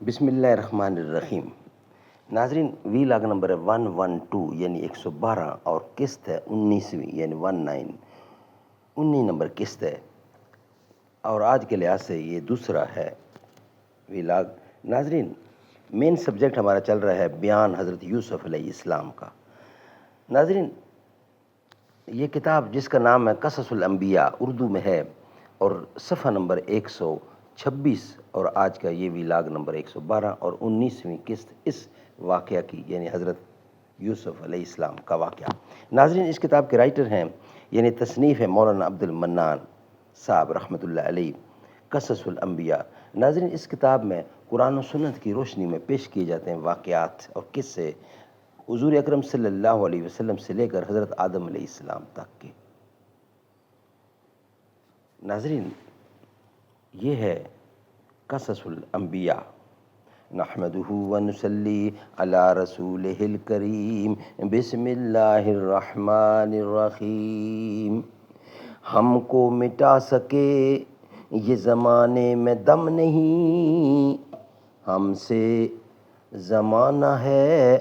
بسم اللہ الرحمن الرحیم۔ ناظرین، وی لاگ نمبر ہے 112 یعنی 112 اور قسط ہے 19ویں یعنی 19 نمبر قسط ہے، اور آج کے لحاظ سے یہ دوسرا ہے وی لاگ۔ ناظرین، مین سبجیکٹ ہمارا چل رہا ہے بیان حضرت یوسف علیہ السلام کا۔ ناظرین، یہ کتاب جس کا نام ہے قصص الانبیاء اردو میں ہے، اور صفحہ نمبر 126، اور آج کا یہ وی لاگ نمبر 112 اور 19ویں قسط اس واقعہ کی یعنی حضرت یوسف علیہ السلام کا واقعہ۔ ناظرین، اس کتاب کے رائٹر ہیں یعنی تصنیف ہے مولانا عبد المنان صاحب رحمۃ اللہ علیہ، قصص الانبیاء۔ ناظرین، اس کتاب میں قرآن و سنت کی روشنی میں پیش کیے جاتے ہیں واقعات اور قصے حضور اکرم صلی اللہ علیہ وسلم سے لے کر حضرت آدم علیہ السلام تک کے۔ ناظرین، یہ ہے قصص الانبیاء۔ نحمدہ ونصلی علی رسولہ الکریم، بسم اللہ الرحمن الرحیم۔ ہم کو مٹا سکے یہ زمانے میں دم نہیں، ہم سے زمانہ ہے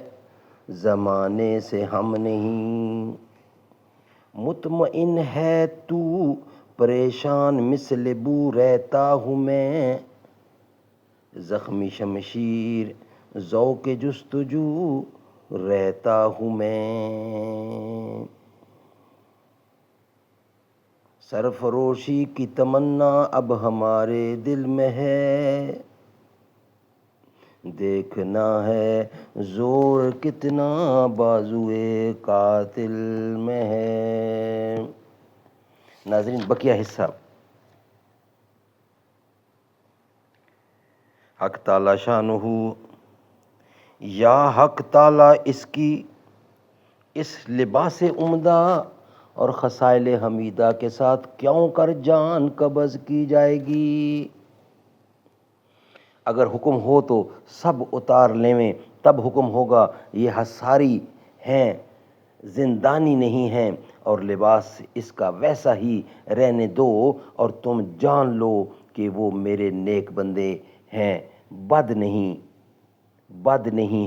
زمانے سے ہم نہیں۔ مطمئن ہے تو پریشان مثل بو رہتا ہوں میں، زخمی شمشیر ذوق جستجو رہتا ہوں میں۔ سرفروشی کی تمنا اب ہمارے دل میں ہے، دیکھنا ہے زور کتنا بازوئے قاتل میں ہے۔ ناظرین، بقیہ حصہ حق تعالی شانہ، یا حق تعالی اس کی اس لباس عمدہ اور خصائل حمیدہ کے ساتھ کیوں کر جان قبض کی جائے گی؟ اگر حکم ہو تو سب اتار لیں، تب حکم ہوگا یہ حصاری ہیں، زندانی نہیں ہیں، اور لباس اس کا ویسا ہی رہنے دو، اور تم جان لو کہ وہ میرے نیک بندے ہیں، بد نہیں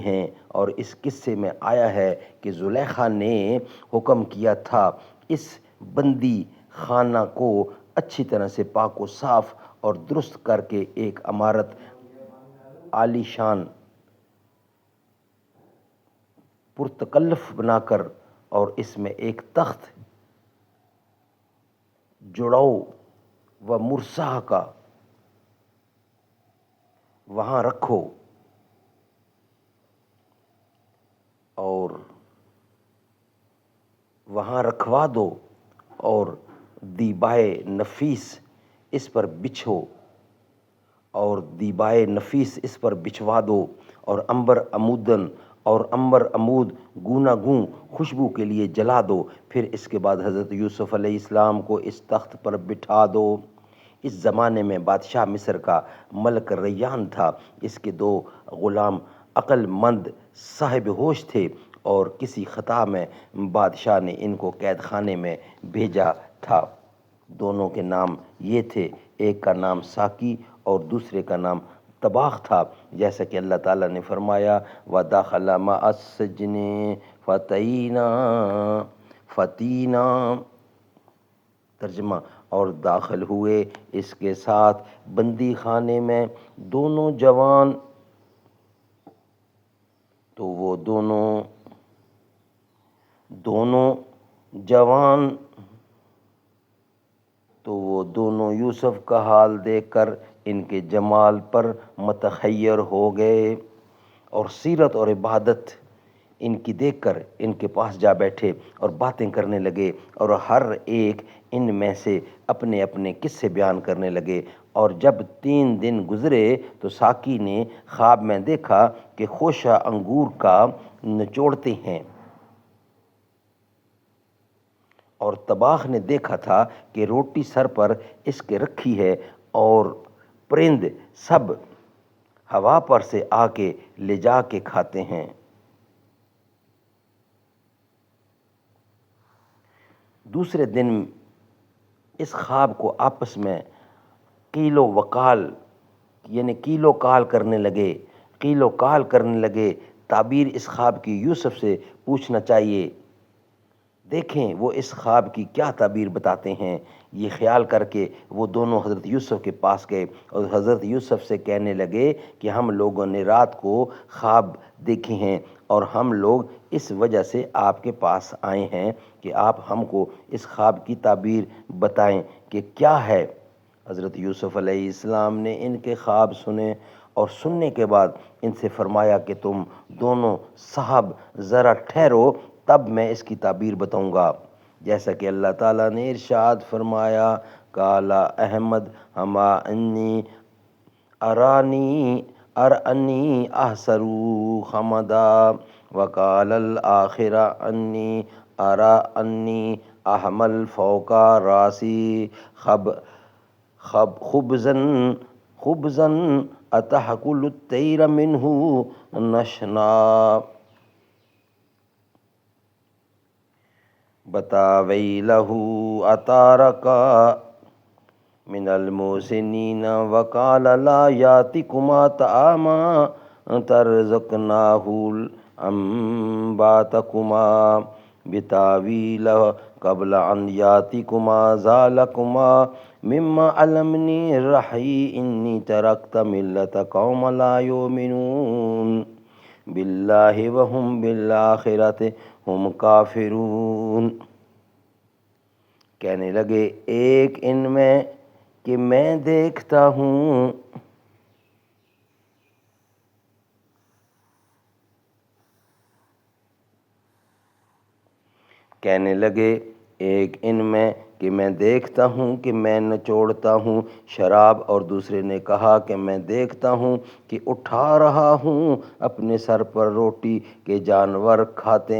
ہیں۔ اور اس قصے میں آیا ہے کہ زلیخا نے حکم کیا تھا اس بندی خانہ کو اچھی طرح سے پاک و صاف اور درست کر کے ایک عمارت عالی شان پرتکلف بنا کر، اور اس میں ایک تخت جڑو و مرصع کا وہاں رکھو، اور وہاں رکھوا دو، اور دیبائے نفیس اس پر بچھو، اور دیبائے نفیس اس پر بچھوا دو، اور عنبر عمود گونا گوں خوشبو کے لیے جلا دو۔ پھر اس کے بعد حضرت یوسف علیہ السلام کو اس تخت پر بٹھا دو۔ اس زمانے میں بادشاہ مصر کا ملک ریان تھا، اس کے 2 غلام عقل مند صاحب ہوش تھے، اور کسی خطا میں بادشاہ نے ان کو قید خانے میں بھیجا تھا۔ دونوں کے نام یہ تھے، ایک کا نام ساقی اور دوسرے کا نام طباخ تھا، جیسا کہ اللہ تعالیٰ نے فرمایا وَدَخَلَ مَعَ السِّجْنِ فَتِينَا، ترجمہ، اور داخل ہوئے اس کے ساتھ بندی خانے میں 2 جوان، تو وہ دونوں یوسف کا حال دیکھ کر ان کے جمال پر متحیر ہو گئے، اور سیرت اور عبادت ان کی دیکھ کر ان کے پاس جا بیٹھے اور باتیں کرنے لگے، اور ہر ایک ان میں سے اپنے اپنے قصے بیان کرنے لگے۔ اور جب 3 دن گزرے تو ساقی نے خواب میں دیکھا کہ خوشہ انگور کا نچوڑتے ہیں، اور طباخ نے دیکھا تھا کہ روٹی سر پر اس کے رکھی ہے، اور پرند سب ہوا پر سے آ کے لے جا کے کھاتے ہیں۔ دوسرے دن اس خواب کو آپس میں قیل و وقال یعنی قیل و قال کرنے لگے تعبیر اس خواب کی یوسف سے پوچھنا چاہیے، دیکھیں وہ اس خواب کی کیا تعبیر بتاتے ہیں۔ یہ خیال کر کے وہ دونوں حضرت یوسف کے پاس گئے اور حضرت یوسف سے کہنے لگے کہ ہم لوگوں نے رات کو خواب دیکھے ہیں اور ہم لوگ اس وجہ سے آپ کے پاس آئے ہیں کہ آپ ہم کو اس خواب کی تعبیر بتائیں کہ کیا ہے۔ حضرت یوسف علیہ السلام نے ان کے خواب سنے اور سننے کے بعد ان سے فرمایا کہ تم دونوں صاحب ذرا ٹھہرو، تب میں اس کی تعبیر بتاؤں گا۔ جیسا کہ اللہ تعالیٰ نے ارشاد فرمایا، کالا احمد ہما انی ارانی احسرو حمدا وقال الآخر انی ارا انی احمل فوقا راسی خبزن اتحکل الطیر منہ نشنا بتاویلہ اتارکا من المحسنین وقال لا یاتکما طعاما ترزقناہ انباتکما بتاویلہ قبل ان یاتکما ذالکما مما علمنی الرحی انی ترکت ملت قوم لا یؤمنون باللہ وہم بالآخرۃ ہم کافرون۔ کہنے لگے ایک ان میں کہ میں دیکھتا ہوں کہ میں نچوڑتا ہوں شراب، اور دوسرے نے کہا کہ میں دیکھتا ہوں کہ اٹھا رہا ہوں اپنے سر پر روٹی کہ جانور کھاتے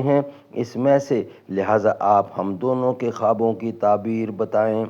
ہیں اس میں سے، لہٰذا آپ ہم دونوں کے خوابوں کی تعبیر بتائیں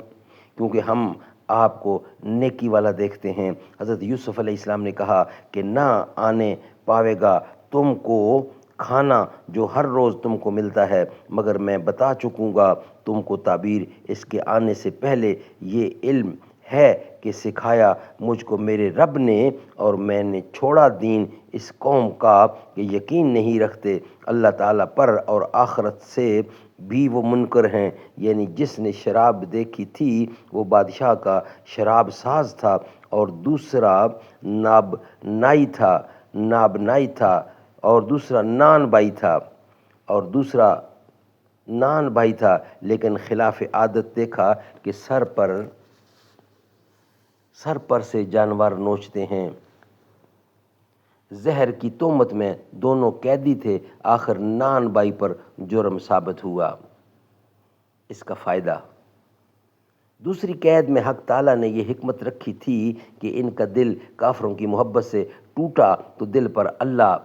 کیونکہ ہم آپ کو نیکی والا دیکھتے ہیں۔ حضرت یوسف علیہ السلام نے کہا کہ نہ آنے پاوے گا تم کو کھانا جو ہر روز تم کو ملتا ہے، مگر میں بتا چکوں گا تم کو تعبیر اس کے آنے سے پہلے۔ یہ علم ہے کہ سکھایا مجھ کو میرے رب نے، اور میں نے چھوڑا دین اس قوم کا کہ یقین نہیں رکھتے اللہ تعالیٰ پر اور آخرت سے بھی وہ منکر ہیں۔ یعنی جس نے شراب دیکھی تھی وہ بادشاہ کا شراب ساز تھا، اور دوسرا نابنائی تھا اور دوسرا نان بائی تھا، لیکن خلاف عادت دیکھا کہ سر پر سے جانور نوچتے ہیں۔ زہر کی تہمت میں دونوں قیدی تھے، آخر نان بائی پر جرم ثابت ہوا۔ اس کا فائدہ، دوسری قید میں حق تعالیٰ نے یہ حکمت رکھی تھی کہ ان کا دل کافروں کی محبت سے ٹوٹا تو دل پر اللہ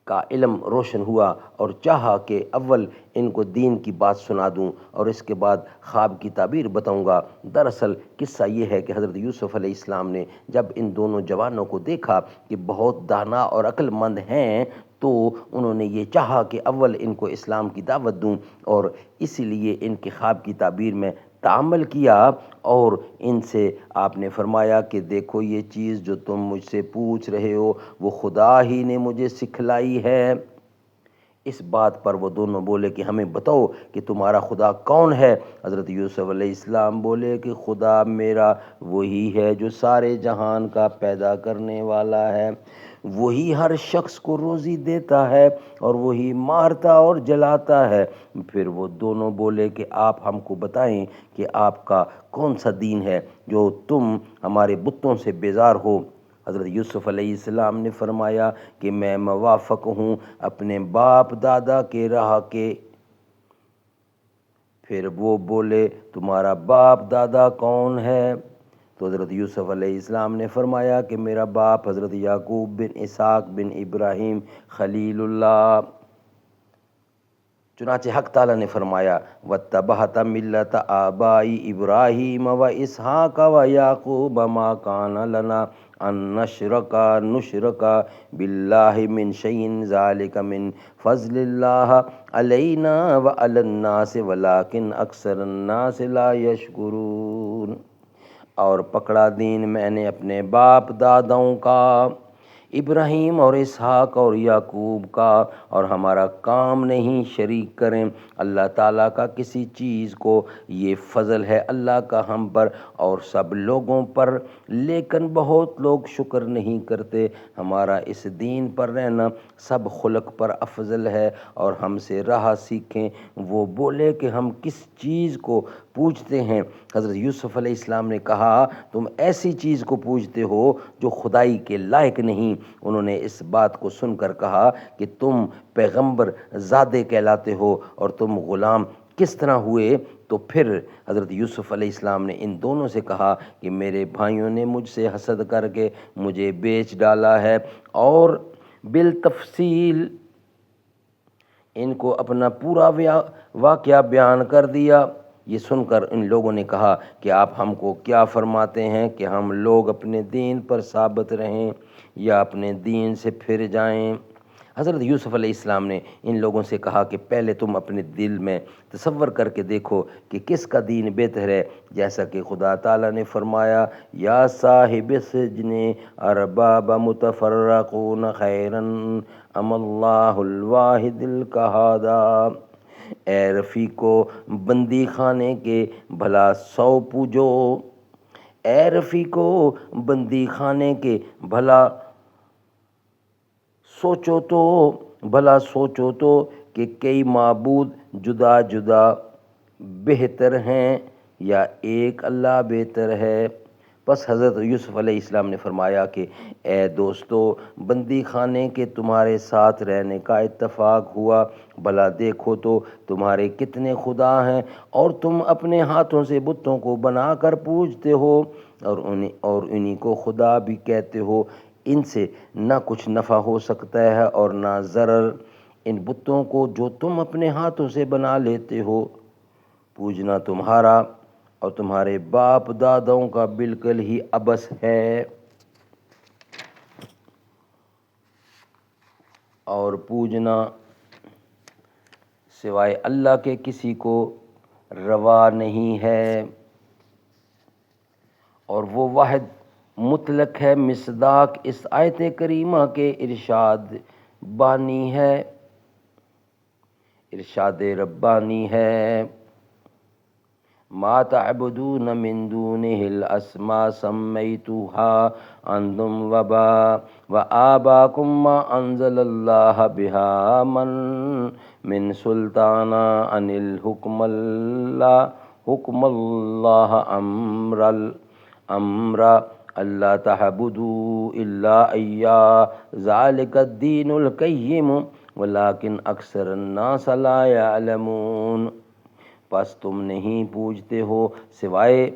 کا علم روشن ہوا، اور چاہا کہ اول ان کو دین کی بات سنا دوں اور اس کے بعد خواب کی تعبیر بتاؤں گا۔ دراصل قصہ یہ ہے کہ حضرت یوسف علیہ السلام نے جب ان دونوں جوانوں کو دیکھا کہ بہت دانا اور عقل مند ہیں تو انہوں نے یہ چاہا کہ اول ان کو اسلام کی دعوت دوں، اور اسی لیے ان کے خواب کی تعبیر میں تعامل کیا، اور ان سے آپ نے فرمایا کہ دیکھو یہ چیز جو تم مجھ سے پوچھ رہے ہو وہ خدا ہی نے مجھے سکھلائی ہے۔ اس بات پر وہ دونوں بولے کہ ہمیں بتاؤ کہ تمہارا خدا کون ہے؟ حضرت یوسف علیہ السلام بولے کہ خدا میرا وہی ہے جو سارے جہان کا پیدا کرنے والا ہے، وہی ہر شخص کو روزی دیتا ہے اور وہی مارتا اور جلاتا ہے۔ پھر وہ دونوں بولے کہ آپ ہم کو بتائیں کہ آپ کا کون سا دین ہے جو تم ہمارے بتوں سے بیزار ہو۔ حضرت یوسف علیہ السلام نے فرمایا کہ میں موافق ہوں اپنے باپ دادا کے راہ کے۔ پھر وہ بولے تمہارا باپ دادا کون ہے؟ تو حضرت یوسف علیہ السلام نے فرمایا کہ میرا باپ حضرت یعقوب بن اسحاق بن ابراہیم خلیل اللہ۔ چنانچہ حق تعالیٰ نے فرمایا وَاتَّبَعْتَ مِلَّةَ آبَاءِ إِبْرَاهِيمَ وَإِسْحَاقَ وَيَعْقُوبَ مَا كَانَ لَنَا أَن نُشْرِكَ بِاللَّهِ مِن شَيْءٍ ذَلِكَ مِن فَضْلِ اللَّهِ عَلَيْنَا وَعَلَى النَّاسِ وَلَٰكِنْ أَكْثَرَ النَّاسِ لَا يَشْكُرُونَ۔ اور پکڑا دین میں نے اپنے باپ داداؤں کا، ابراہیم اور اسحاق اور یعقوب کا، اور ہمارا کام نہیں شریک کریں اللہ تعالیٰ کا کسی چیز کو، یہ فضل ہے اللہ کا ہم پر اور سب لوگوں پر، لیکن بہت لوگ شکر نہیں کرتے۔ ہمارا اس دین پر رہنا سب خلق پر افضل ہے، اور ہم سے راہ سیکھیں۔ وہ بولے کہ ہم کس چیز کو پوجتے ہیں؟ حضرت یوسف علیہ السلام نے کہا تم ایسی چیز کو پوجتے ہو جو خدائی کے لائق نہیں۔ انہوں نے اس بات کو سن کر کہا کہ تم پیغمبر زادے کہلاتے ہو اور تم غلام کس طرح ہوئے؟ تو پھر حضرت یوسف علیہ السلام نے ان دونوں سے کہا کہ میرے بھائیوں نے مجھ سے حسد کر کے مجھے بیچ ڈالا ہے، اور بالتفصیل ان کو اپنا پورا واقعہ بیان کر دیا۔ یہ سن کر ان لوگوں نے کہا کہ آپ ہم کو کیا فرماتے ہیں کہ ہم لوگ اپنے دین پر ثابت رہیں یا اپنے دین سے پھر جائیں؟ حضرت یوسف علیہ السلام نے ان لوگوں سے کہا کہ پہلے تم اپنے دل میں تصور کر کے دیکھو کہ کس کا دین بہتر ہے، جیسا کہ خدا تعالیٰ نے فرمایا یا صاحب السجن ارباب متفرقون خیرا ام اللہ الواحد القہار۔ اے رفیقو بندی خانے کے بھلا 100 پوجو، اے رفیقو بندی خانے کے بھلا سوچو تو کہ کئی معبود جدا جدا بہتر ہیں یا ایک اللہ بہتر ہے؟ بس حضرت یوسف علیہ السلام نے فرمایا کہ اے دوستو بندی خانے کے تمہارے ساتھ رہنے کا اتفاق ہوا، بھلا دیکھو تو تمہارے کتنے خدا ہیں، اور تم اپنے ہاتھوں سے بتوں کو بنا کر پوجتے ہو اور انہی کو خدا بھی کہتے ہو۔ ان سے نہ کچھ نفع ہو سکتا ہے اور نہ ضرر۔ ان بتوں کو جو تم اپنے ہاتھوں سے بنا لیتے ہو، پوجنا تمہارا اور تمہارے باپ داداؤں کا بالکل ہی عبث ہے، اور پوجنا سوائے اللہ کے کسی کو روا نہیں ہے، اور وہ واحد مطلق ہے۔ مصداق اس آیت کریمہ کے ارشاد ربانی ہے ما تعبدون من دونه الاسماء سمیتوها انتم وآباکم ما انزل اللہ بها من سلطان ان الحکم اللہ امر اللہ تعبدوا الا ایاہ ذالک الدین القیم ولکن اکثر الناس لا یعلمون۔ پس تم نہیں پوجتے ہو سوائے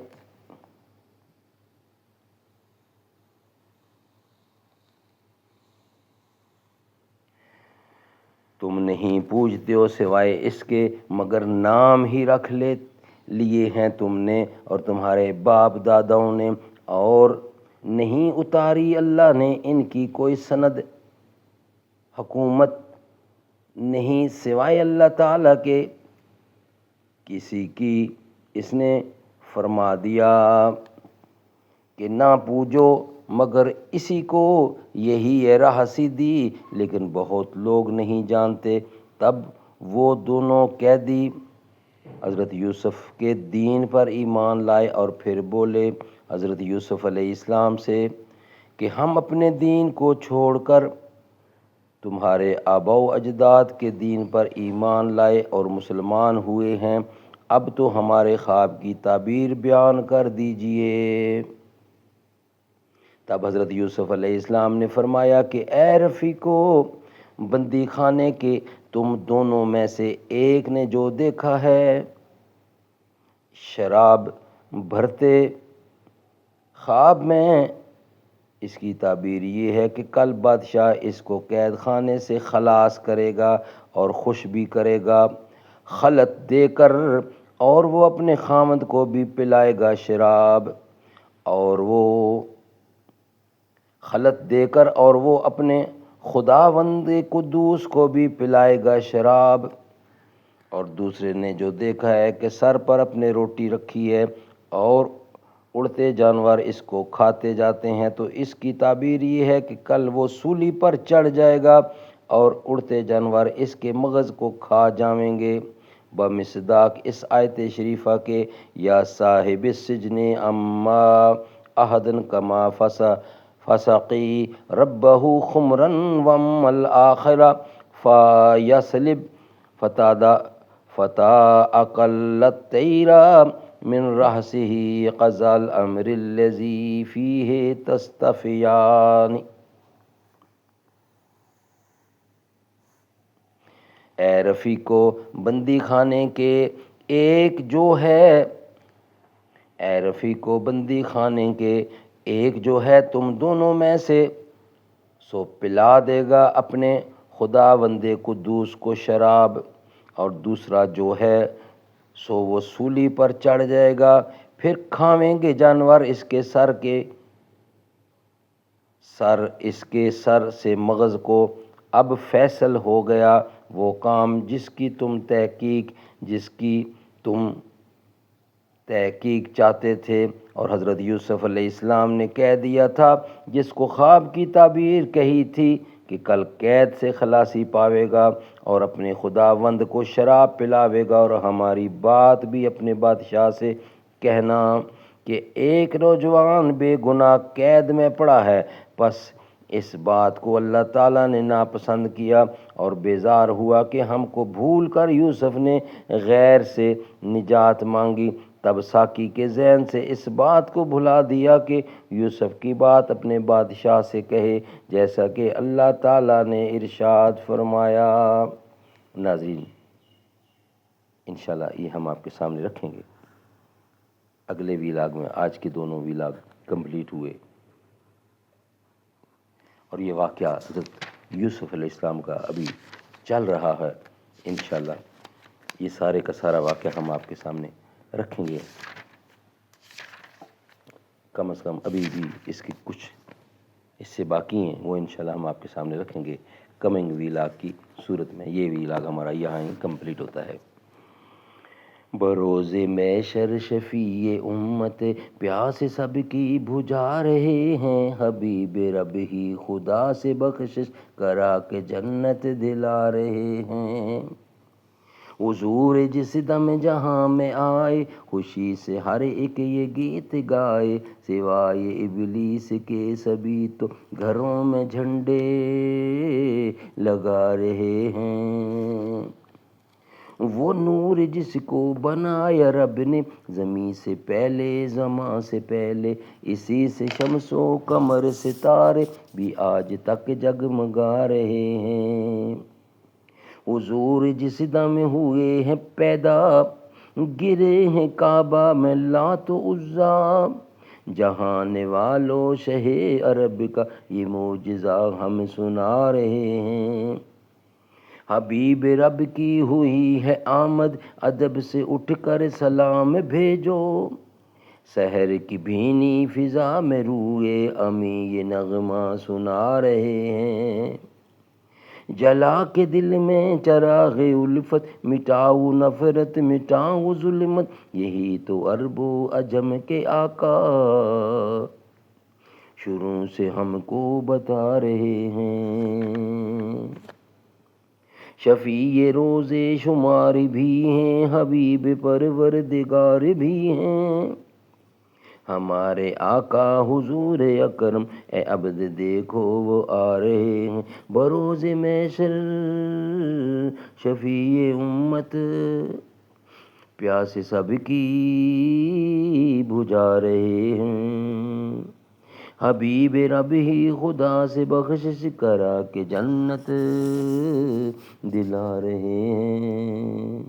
اس کے مگر نام ہی رکھ لیے ہیں تم نے اور تمہارے باپ داداؤں نے، اور نہیں اتاری اللہ نے ان کی کوئی سند حکومت نہیں سوائے اللہ تعالیٰ کے کسی کی۔ اس نے فرما دیا کہ نہ پوجو مگر اسی کو، یہی ہے راہ سیدھی، لیکن بہت لوگ نہیں جانتے۔ تب وہ دونوں قیدی حضرت یوسف کے دین پر ایمان لائے اور پھر بولے حضرت یوسف علیہ السلام سے کہ ہم اپنے دین کو چھوڑ کر تمہارے آباء و اجداد کے دین پر ایمان لائے اور مسلمان ہوئے ہیں، اب تو ہمارے خواب کی تعبیر بیان کر دیجئے۔ تب حضرت یوسف علیہ السلام نے فرمایا کہ اے رفیقو بندی خانے کے تم دونوں میں سے ایک نے جو دیکھا ہے شراب بھرتے خواب میں، اس کی تعبیر یہ ہے کہ کل بادشاہ اس کو قید خانے سے خلاص کرے گا اور خوش بھی کرے گا، خلط دے کر، اور وہ اپنے خامد کو بھی پلائے گا شراب، اور وہ خلط دے کر اور وہ اپنے خداوند قدوس کو بھی پلائے گا شراب۔ اور دوسرے نے جو دیکھا ہے کہ سر پر اپنے روٹی رکھی ہے اور اڑتے جانور اس کو کھاتے جاتے ہیں، تو اس کی تعبیر یہ ہے کہ کل وہ سولی پر چڑھ جائے گا اور اڑتے جانور اس کے مغز کو کھا جائیں گے، بمصداق اس آیت شریفہ کے یا صاحب السجن اما احدن کما فسقی ربہ خمرا واما الآخرہ فیسلب فتا اقل الطیرہ من رحسه قضى الامر الذي فيه تستفیان۔ اے رفیقو، بندی خانے کے ایک جو ہے، اے رفیقو بندی خانے کے ایک جو ہے تم دونوں میں سے، سو پلا دے گا اپنے خداوند قدوس کو شراب، اور دوسرا جو ہے سو وہ سولی پر چڑھ جائے گا، پھر کھاویں گے جانور اس کے سر سے مغز کو۔ اب فیصل ہو گیا وہ کام جس کی تم تحقیق چاہتے تھے، اور حضرت یوسف علیہ السلام نے کہہ دیا تھا، جس کو خواب کی تعبیر کہی تھی کہ کل قید سے خلاصی پاوے گا اور اپنے خداوند کو شراب پلاوے گا، اور ہماری بات بھی اپنے بادشاہ سے کہنا کہ ایک نوجوان بے گناہ قید میں پڑا ہے۔ پس اس بات کو اللہ تعالیٰ نے ناپسند کیا اور بیزار ہوا کہ ہم کو بھول کر یوسف نے غیر سے نجات مانگی۔ تب ساقی کے ذہن سے اس بات کو بھلا دیا کہ یوسف کی بات اپنے بادشاہ سے کہے، جیسا کہ اللہ تعالیٰ نے ارشاد فرمایا۔ ناظرین، انشاءاللہ یہ ہم آپ کے سامنے رکھیں گے اگلے ویلاگ میں۔ آج کے دونوں ویلاگ کمپلیٹ ہوئے، اور یہ واقعہ حضرت یوسف علیہ السلام کا ابھی چل رہا ہے۔ انشاءاللہ یہ سارے کا سارا واقعہ ہم آپ کے سامنے رکھیں گے، کم از کم ابھی بھی اس کی کچھ حصے باقی ہیں، وہ انشاءاللہ ہم آپ کے سامنے رکھیں گے کمنگ ویلاگ کی صورت میں۔ یہ ویلاگ ہمارا یہاں ہی کمپلیٹ ہوتا ہے۔ بروز محشر شفیع امت پیاس سب کی بجھا رہے ہیں، حبیب رب ہی خدا سے بخشش کرا کے جنت دلا رہے ہیں۔ حضور جس دم جہاں میں آئے، خوشی سے ہر ایک یہ گیت گائے، سوائے ابلیس کے سبھی تو گھروں میں جھنڈے لگا رہے ہیں۔ وہ نور جس کو بنایا رب نے زمیں سے پہلے، زماں سے پہلے، اسی سے شمس و قمر ستارے بھی آج تک جگمگا رہے ہیں۔ حضور جس دم ہوئے ہیں پیدا، گرے ہیں کعبہ میں لات و عزیٰ، جہان والو شہ عرب کا یہ معجزہ ہم سنا رہے ہیں۔ حبیب رب کی ہوئی ہے آمد، ادب سے اٹھ کر سلام بھیجو، سحر کی بھینی فضا میں روئے امی یہ نغمہ سنا رہے ہیں۔ جلا کے دل میں چراغ الفت، مٹاؤ نفرت مٹاؤ ظلمت، یہی تو عرب و عجم کے آقا شروع سے ہم کو بتا رہے ہیں۔ شفیع روز شمار بھی ہیں، حبیب پروردگار بھی ہیں، ہمارے آقا حضور اکرم، اے عبد دیکھو وہ آ رہے ہیں۔ بروز محشر شفیع امت پیاس سب کی بجھا رہے ہیں، حبیب رب ہی خدا سے بخشش کرا کے جنت دلا رہے ہیں۔